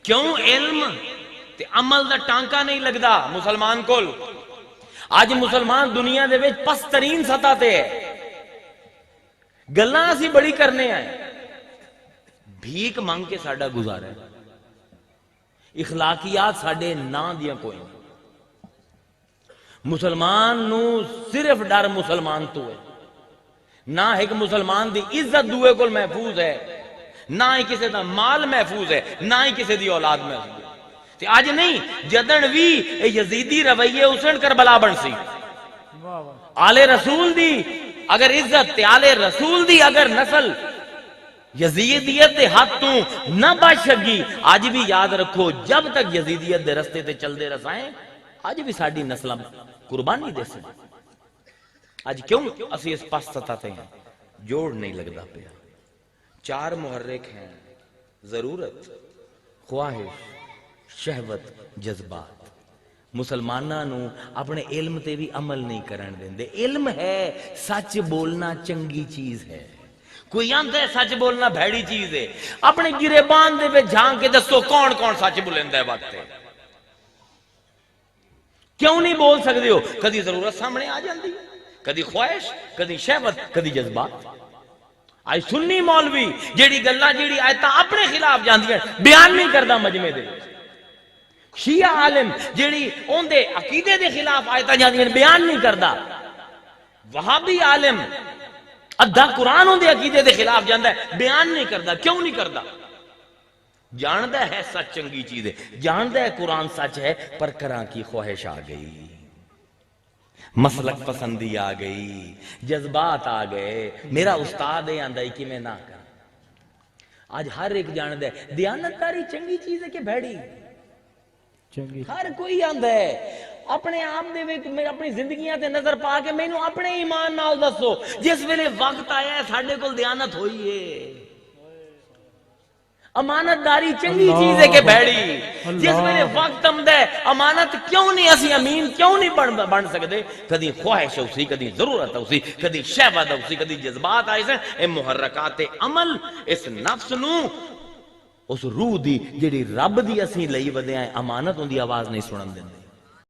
کیوں علم تے عمل دا ٹانکا نہیں لگدا مسلمان کول؟ اج مسلمان دنیا دے وچ پس ترین سطح تے ہے، گلاں اسی بڑی کرنے آئے، بھیک منگ کے ساڈا گزارا ہے، اخلاقیات ساڈے ناں دیاں کوئی نہیں۔ مسلمان نو صرف ڈر مسلمان تو ہے، نہ ایک مسلمان دی عزت دوے کول محفوظ ہے، نہ ہی کسی دا مال محفوظ ہے، نہ ہی کسی دی اولاد محفوظ ہے۔ تے آج نہیں جدن وی یزیدی رویے اسن کربلا بن سی، آل رسول دی اگر عزت تے آل رسول دی اگر نسل یزیدیت دے ہاتھ تو نہ بچ سکی، آج بھی یاد رکھو جب تک یزیدیت دے رستے تے چل دے رسائیں آج بھی ساڈی نسلاں قربانی دے سن۔ آج کیوں اسی اس پاس ستاتے ہیں؟ جوڑ نہیں لگدا پیا۔ چار محرک ہیں: ضرورت، خواہش، شہوت، جذبات۔ مسلماناں نو اپنے علم تے بھی عمل نہیں کرن دیندے۔ علم ہے سچ بولنا چنگی چیز ہے، کوئی آندا ہے سچ بولنا بھیڑی چیز ہے، اپنے گریبان دے وچ جھانک کے دسو کون کون سچ بولیندا ہے وقت ہے؟ کیوں نہیں بول سکتے ہو؟ کدی ضرورت سامنے آ جاندی، کدی خواہش، کدی شہوت، کدی جذبات۔ آج سنی مولوی جیڑی گلاں جیڑی آیتاں اپنے خلاف جاندیاں بیان نہیں کردا مجمع دے، شیعہ عالم جیڑی اون دے عقیدے دے خلاف آیتاں جاندیاں بیان نہیں کردا، وہابی عالم ادھا قرآن اون دے عقیدے دے خلاف جاندا ہے بیان نہیں کردا۔ کیوں نہیں کردا؟ جاندا ہے سچ چنگی چیز ہے، جاندا ہے قرآن سچ ہے، پر کراں کی خواہش آ گئی، مسلک پسندی آ گئی، جذبات آ گئے، میرا استاد ہے آندا ہے کہ میں نہ کر۔ آج ہر ایک جاندا ہے دیانتداری چنگی چیز ہے کہ بھیڑی؟ ہر کوئی آندا ہے اپنے آپ دے وچ اپنی زندگیاں تے نظر پا کے مینوں اپنے ایمان نال دسو جس ویلے وقت آیا ہے ساڈے کول دیانت ہوئی ہے، امانت داری چنگی چیز ہے کہ بھیڑی؟ جس ویلے وقت آمدا ہے امانت کیوں نہیں اسی امین کیوں نہیں بن سکتے؟ کدی خواہش ہوسی، کدی ضرورت ہوسی، کدی شہوت ہوسی، کدی جذبات آئے سن۔ اے محرکات عمل اس نفس نو اس روح دی جیڑی رب دی اسی لئی ودے ہیں امانت ان دی آواز نہیں سنن دیندے۔